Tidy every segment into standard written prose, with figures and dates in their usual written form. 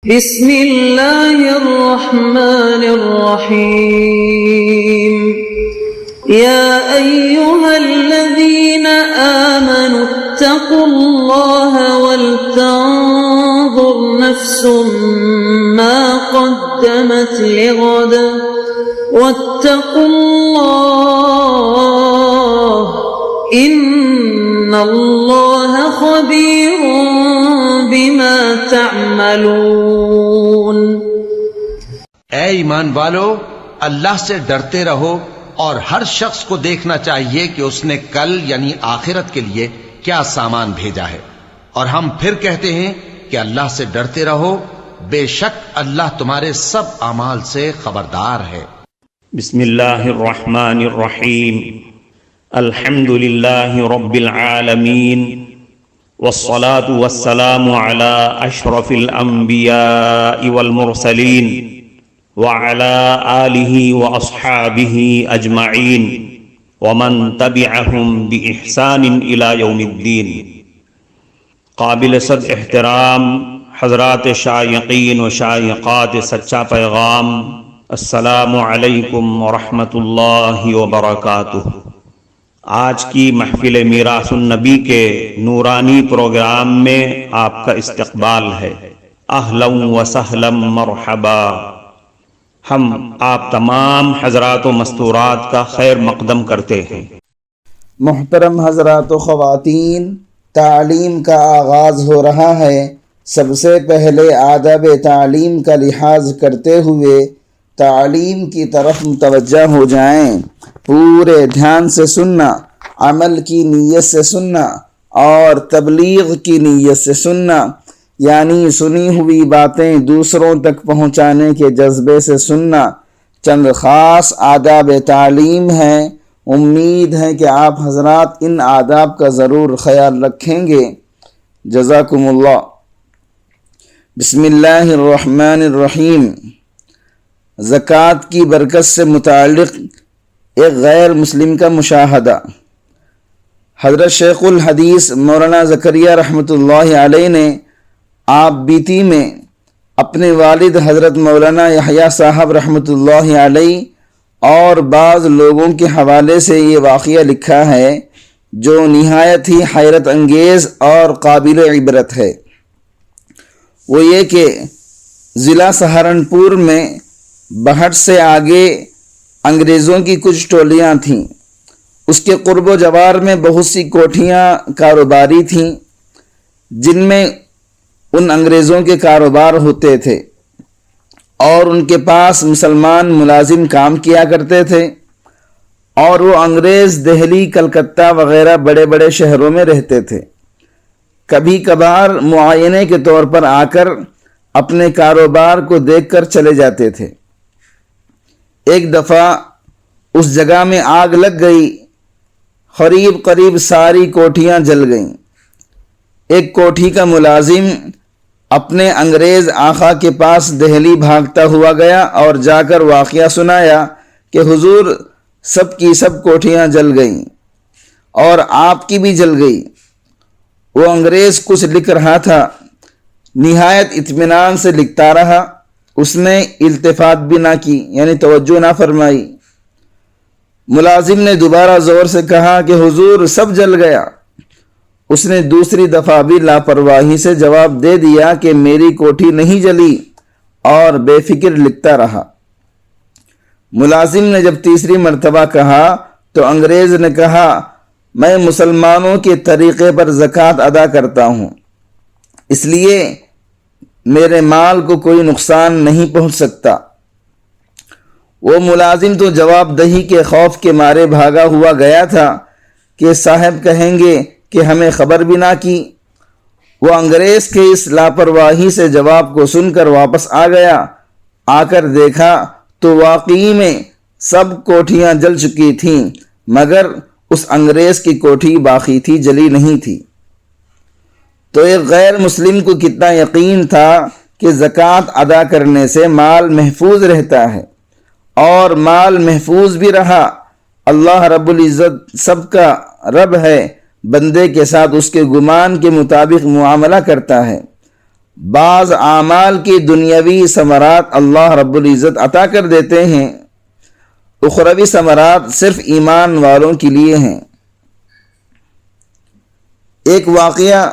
بسم اللہ الرحمن الرحیم یا ایہا الذین آمنوا اتقوا اللہ ولتنظر نفس ما قدمت لغد واتقوا اللہ ان اللہ خبیر بما تعملون۔ اے ایمان والو، اللہ سے ڈرتے رہو اور ہر شخص کو دیکھنا چاہیے کہ اس نے کل یعنی آخرت کے لیے کیا سامان بھیجا ہے، اور ہم پھر کہتے ہیں کہ اللہ سے ڈرتے رہو، بے شک اللہ تمہارے سب اعمال سے خبردار ہے۔ بسم اللہ الرحمن الرحیم، الحمد للہ رب العالمین، والصلاة والسلام على اشرف الانبیاء والمرسلین وعلى آلہ واصحابہ اجمعین ومن تبعہم بإحسان الى یوم الدین۔ قابل صد احترام حضرات شائقین و شائقات سچا پیغام، السلام علیکم ورحمۃ اللہ وبرکاتہ۔ آج کی محفل میراث النبی کے نورانی پروگرام میں آپ کا استقبال ہے۔ اہلا و سہلا مرحبا۔ ہم آپ تمام حضرات و مستورات کا خیر مقدم کرتے ہیں۔ محترم حضرات و خواتین، تعلیم کا آغاز ہو رہا ہے۔ سب سے پہلے آداب تعلیم کا لحاظ کرتے ہوئے تعلیم کی طرف متوجہ ہو جائیں۔ پورے دھیان سے سننا، عمل کی نیت سے سننا اور تبلیغ کی نیت سے سننا، یعنی سنی ہوئی باتیں دوسروں تک پہنچانے کے جذبے سے سننا۔ چند خاص آداب تعلیم ہیں، امید ہے کہ آپ حضرات ان آداب کا ضرور خیال رکھیں گے۔ جزاکم اللہ۔ بسم اللہ الرحمن الرحیم۔ زکوٰۃ کی برکت سے متعلق ایک غیر مسلم کا مشاہدہ۔ حضرت شیخ الحدیث مولانا زکریا رحمۃ اللہ علیہ نے آپ بیتی میں اپنے والد حضرت مولانا یحییٰ صاحب رحمۃ اللہ علیہ اور بعض لوگوں کے حوالے سے یہ واقعہ لکھا ہے جو نہایت ہی حیرت انگیز اور قابل عبرت ہے۔ وہ یہ کہ ضلع سہارنپور میں بہٹ سے آگے انگریزوں کی کچھ ٹولیاں تھیں۔ اس کے قرب و جوار میں بہت سی کوٹھیاں کاروباری تھیں جن میں ان انگریزوں کے کاروبار ہوتے تھے، اور ان کے پاس مسلمان ملازم کام کیا کرتے تھے، اور وہ انگریز دہلی، کلکتہ وغیرہ بڑے بڑے شہروں میں رہتے تھے۔ کبھی کبھار معائنے کے طور پر آ کر اپنے کاروبار کو دیکھ کر چلے جاتے تھے۔ ایک دفعہ اس جگہ میں آگ لگ گئی، قریب ساری کوٹھیاں جل گئیں۔ ایک کوٹھی کا ملازم اپنے انگریز آقا کے پاس دہلی بھاگتا ہوا گیا اور جا کر واقعہ سنایا کہ حضور سب کی سب کوٹھیاں جل گئیں اور آپ کی بھی جل گئی۔ وہ انگریز کچھ لکھ رہا تھا، نہایت اطمینان سے لکھتا رہا، اس نے التفات بھی نہ کی، یعنی توجہ نہ فرمائی۔ ملازم نے دوبارہ زور سے کہا کہ حضور سب جل گیا۔ اس نے دوسری دفعہ بھی لاپرواہی سے جواب دے دیا کہ میری کوٹھی نہیں جلی، اور بے فکر لکھتا رہا۔ ملازم نے جب تیسری مرتبہ کہا تو انگریز نے کہا، میں مسلمانوں کے طریقے پر زکوٰۃ ادا کرتا ہوں، اس لیے میرے مال کو کوئی نقصان نہیں پہنچ سکتا۔ وہ ملازم تو جواب دہی کے خوف کے مارے بھاگا ہوا گیا تھا کہ صاحب کہیں گے کہ ہمیں خبر بھی نہ کی۔ وہ انگریز کے اس لاپرواہی سے جواب کو سن کر واپس آ گیا۔ آ کر دیکھا تو واقعی میں سب کوٹھیاں جل چکی تھیں، مگر اس انگریز کی کوٹھی باقی تھی، جلی نہیں تھی۔ تو ایک غیر مسلم کو کتنا یقین تھا کہ زکوٰۃ ادا کرنے سے مال محفوظ رہتا ہے، اور مال محفوظ بھی رہا۔ اللہ رب العزت سب کا رب ہے، بندے کے ساتھ اس کے گمان کے مطابق معاملہ کرتا ہے۔ بعض اعمال کی دنیاوی ثمرات اللہ رب العزت عطا کر دیتے ہیں، اخروی ثمرات صرف ایمان والوں کے لیے ہیں۔ ایک واقعہ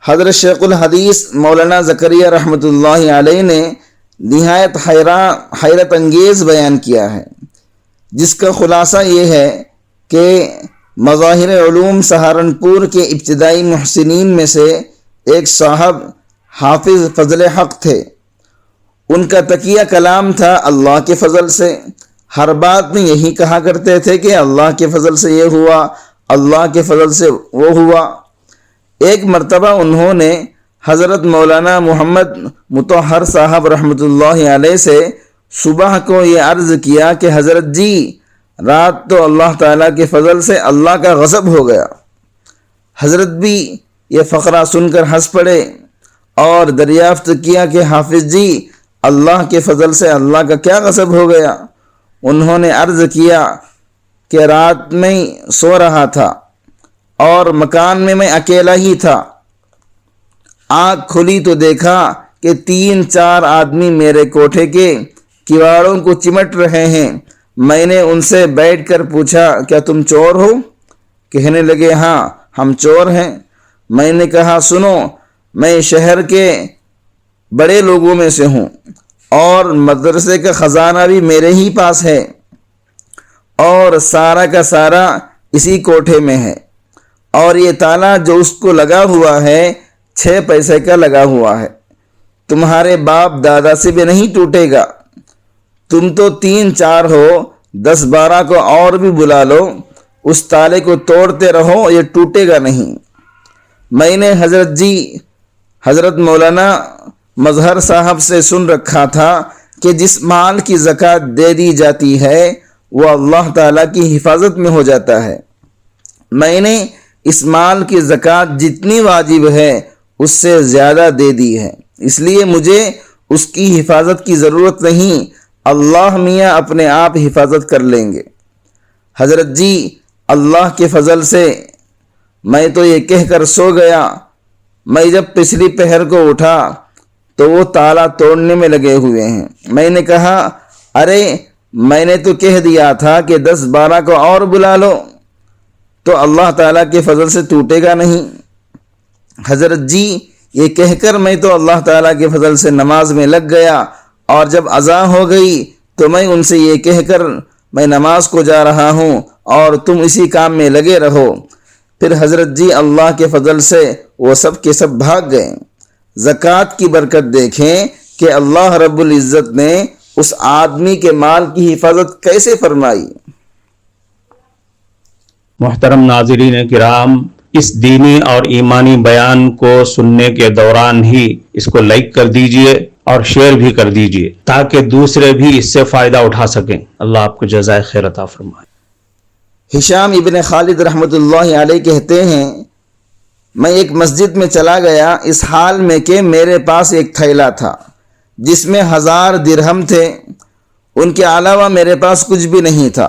حضرت شیخ الحدیث مولانا زکریا رحمۃ اللہ علیہ نے نہایت حیرت انگیز بیان کیا ہے، جس کا خلاصہ یہ ہے کہ مظاہر علوم سہارنپور کے ابتدائی محسنین میں سے ایک صاحب حافظ فضل حق تھے۔ ان کا تکیہ کلام تھا اللہ کے فضل سے، ہر بات میں یہی کہا کرتے تھے کہ اللہ کے فضل سے یہ ہوا، اللہ کے فضل سے وہ ہوا۔ ایک مرتبہ انہوں نے حضرت مولانا محمد مطہر صاحب رحمۃ اللہ علیہ سے صبح کو یہ عرض کیا کہ حضرت جی، رات تو اللہ تعالیٰ کے فضل سے اللہ کا غضب ہو گیا۔ حضرت بھی یہ فقرہ سن کر ہنس پڑے اور دریافت کیا کہ حافظ جی، اللہ کے فضل سے اللہ کا کیا غضب ہو گیا؟ انہوں نے عرض کیا کہ رات میں سو رہا تھا اور مکان میں اکیلا ہی تھا، آنکھ کھلی تو دیکھا کہ 3-4 آدمی میرے کوٹھے کے کیواڑوں کو چمٹ رہے ہیں۔ میں نے ان سے بیٹھ کر پوچھا، کیا تم چور ہو؟ کہنے لگے، ہاں ہم چور ہیں۔ میں نے کہا، سنو، میں شہر کے بڑے لوگوں میں سے ہوں اور مدرسے کا خزانہ بھی میرے ہی پاس ہے اور سارا کا سارا اسی کوٹھے میں ہے، اور یہ تالا جو اس کو لگا ہوا ہے 6 پیسے کا لگا ہوا ہے، تمہارے باپ دادا سے بھی نہیں ٹوٹے گا۔ تم تو 3-4 ہو، 10-12 کو اور بھی بلا لو، اس تالے کو توڑتے رہو، یہ ٹوٹے گا نہیں۔ میں نے حضرت مولانا مظہر صاحب سے سن رکھا تھا کہ جس مال کی زکوٰۃ دے دی جاتی ہے وہ اللہ تعالیٰ کی حفاظت میں ہو جاتا ہے۔ میں نے اس مال کی زکوٰۃ جتنی واجب ہے اس سے زیادہ دے دی ہے، اس لیے مجھے اس کی حفاظت کی ضرورت نہیں، اللہ میاں اپنے آپ حفاظت کر لیں گے۔ حضرت جی، اللہ کے فضل سے میں تو یہ کہہ کر سو گیا۔ میں جب پچھلی پہر کو اٹھا تو وہ تالا توڑنے میں لگے ہوئے ہیں۔ میں نے کہا، ارے میں نے تو کہہ دیا تھا کہ 10-12 کو اور بلا لو، تو اللہ تعالیٰ کے فضل سے ٹوٹے گا نہیں۔ حضرت جی، یہ کہہ کر میں تو اللہ تعالیٰ کے فضل سے نماز میں لگ گیا، اور جب اذان ہو گئی تو میں ان سے یہ کہہ کر میں نماز کو جا رہا ہوں اور تم اسی کام میں لگے رہو۔ پھر حضرت جی اللہ کے فضل سے وہ سب کے سب بھاگ گئے۔ زکوٰۃ کی برکت دیکھیں کہ اللہ رب العزت نے اس آدمی کے مال کی حفاظت کیسے فرمائی۔ محترم ناظرین کرام، اس دینی اور ایمانی بیان کو سننے کے دوران ہی اس کو لائک کر دیجئے اور شیئر بھی کر دیجئے تاکہ دوسرے بھی اس سے فائدہ اٹھا سکیں۔ اللہ آپ کو جزائے خیر عطا فرمائے۔ ہشام ابن خالد رحمۃ اللہ علیہ کہتے ہیں، میں ایک مسجد میں چلا گیا اس حال میں کہ میرے پاس ایک تھیلا تھا جس میں 1000 درہم تھے، ان کے علاوہ میرے پاس کچھ بھی نہیں تھا۔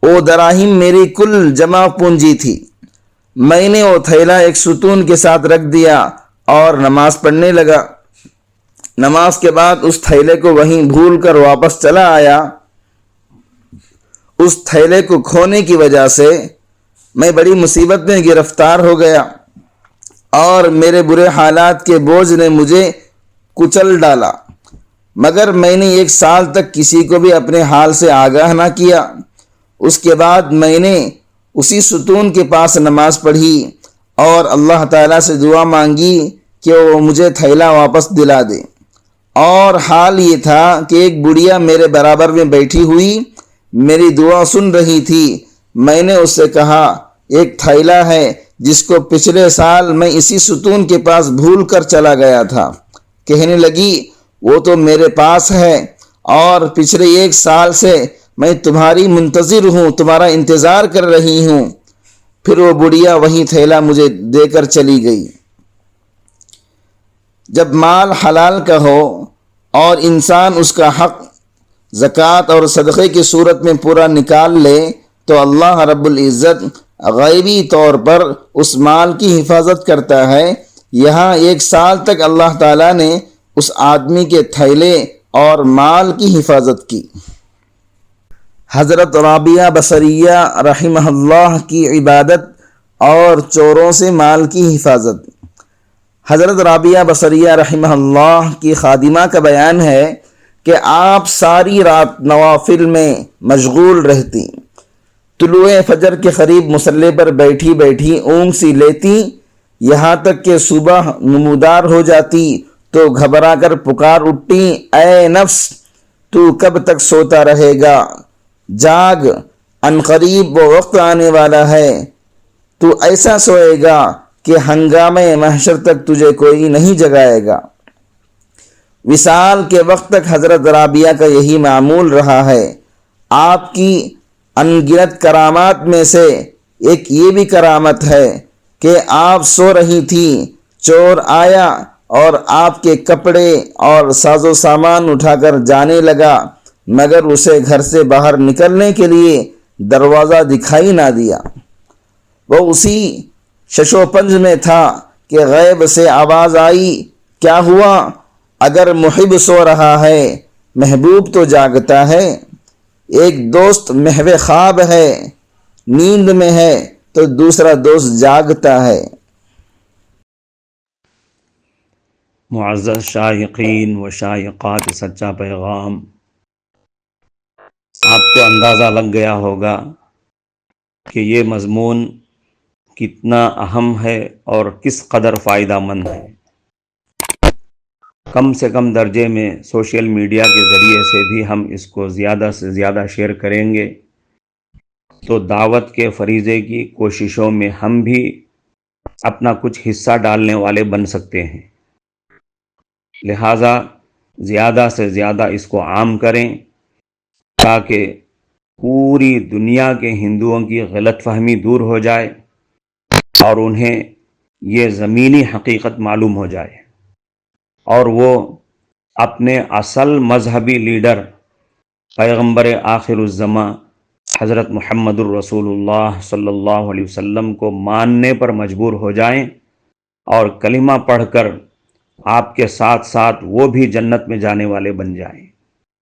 وہ دراہم میری کل جمع پونجی تھی۔ میں نے وہ تھیلا ایک ستون کے ساتھ رکھ دیا اور نماز پڑھنے لگا۔ نماز کے بعد اس تھیلے کو وہیں بھول کر واپس چلا آیا۔ اس تھیلے کو کھونے کی وجہ سے میں بڑی مصیبت میں گرفتار ہو گیا اور میرے برے حالات کے بوجھ نے مجھے کچل ڈالا، مگر میں نے 1 سال تک کسی کو بھی اپنے حال سے آگاہ نہ کیا۔ اس کے بعد میں نے اسی ستون کے پاس نماز پڑھی اور اللہ تعالیٰ سے دعا مانگی کہ وہ مجھے تھیلا واپس دلا دے۔ اور حال یہ تھا کہ ایک بڑھیا میرے برابر میں بیٹھی ہوئی میری دعا سن رہی تھی۔ میں نے اس سے کہا، ایک تھیلا ہے جس کو پچھلے سال میں اسی ستون کے پاس بھول کر چلا گیا تھا۔ کہنے لگی، وہ تو میرے پاس ہے اور پچھلے 1 سال سے میں تمہاری منتظر ہوں، تمہارا انتظار کر رہی ہوں۔ پھر وہ بڑھیا وہی تھیلا مجھے دے کر چلی گئی۔ جب مال حلال کا ہو اور انسان اس کا حق زکوٰۃ اور صدقے کی صورت میں پورا نکال لے تو اللہ رب العزت غیبی طور پر اس مال کی حفاظت کرتا ہے، یہاں 1 سال تک اللہ تعالیٰ نے اس آدمی کے تھیلے اور مال کی حفاظت کی۔ حضرت رابعہ بصریہ رحمہ اللہ کی عبادت اور چوروں سے مال کی حفاظت۔ حضرت رابعہ بصریہ رحمہ اللہ کی خادمہ کا بیان ہے کہ آپ ساری رات نوافل میں مشغول رہتی، طلوع فجر کے قریب مصلی پر بیٹھی بیٹھی اونگ سی لیتی، یہاں تک کہ صبح نمودار ہو جاتی تو گھبرا کر پکار اٹھتی، اے نفس تو کب تک سوتا رہے گا، جاگ، عنقریب وہ وقت آنے والا ہے، تو ایسا سوئے گا کہ ہنگامہ محشر تک تجھے کوئی نہیں جگائے گا۔ وصال کے وقت تک حضرت رابعہ کا یہی معمول رہا ہے۔ آپ کی انگنت کرامات میں سے ایک یہ بھی کرامت ہے کہ آپ سو رہی تھی، چور آیا اور آپ کے کپڑے اور ساز و سامان اٹھا کر جانے لگا، مگر اسے گھر سے باہر نکلنے کے لیے دروازہ دکھائی نہ دیا۔ وہ اسی شش و پنج میں تھا کہ غیب سے آواز آئی، کیا ہوا؟ اگر محب سو رہا ہے، محبوب تو جاگتا ہے۔ ایک دوست محو خواب ہے، نیند میں ہے تو دوسرا دوست جاگتا ہے۔ معزز شائقین و شائقات سچا پیغام، آپ کو اندازہ لگ گیا ہوگا کہ یہ مضمون کتنا اہم ہے اور کس قدر فائدہ مند ہے۔ کم سے کم درجے میں سوشل میڈیا کے ذریعے سے بھی ہم اس کو زیادہ سے زیادہ شیئر کریں گے تو دعوت کے فریضے کی کوششوں میں ہم بھی اپنا کچھ حصہ ڈالنے والے بن سکتے ہیں۔ لہٰذا زیادہ سے زیادہ اس کو عام کریں تاکہ پوری دنیا کے ہندوؤں کی غلط فہمی دور ہو جائے اور انہیں یہ زمینی حقیقت معلوم ہو جائے، اور وہ اپنے اصل مذہبی لیڈر پیغمبر آخر الزماں حضرت محمد الرسول اللہ صلی اللہ علیہ وسلم کو ماننے پر مجبور ہو جائیں اور کلمہ پڑھ کر آپ کے ساتھ ساتھ وہ بھی جنت میں جانے والے بن جائیں۔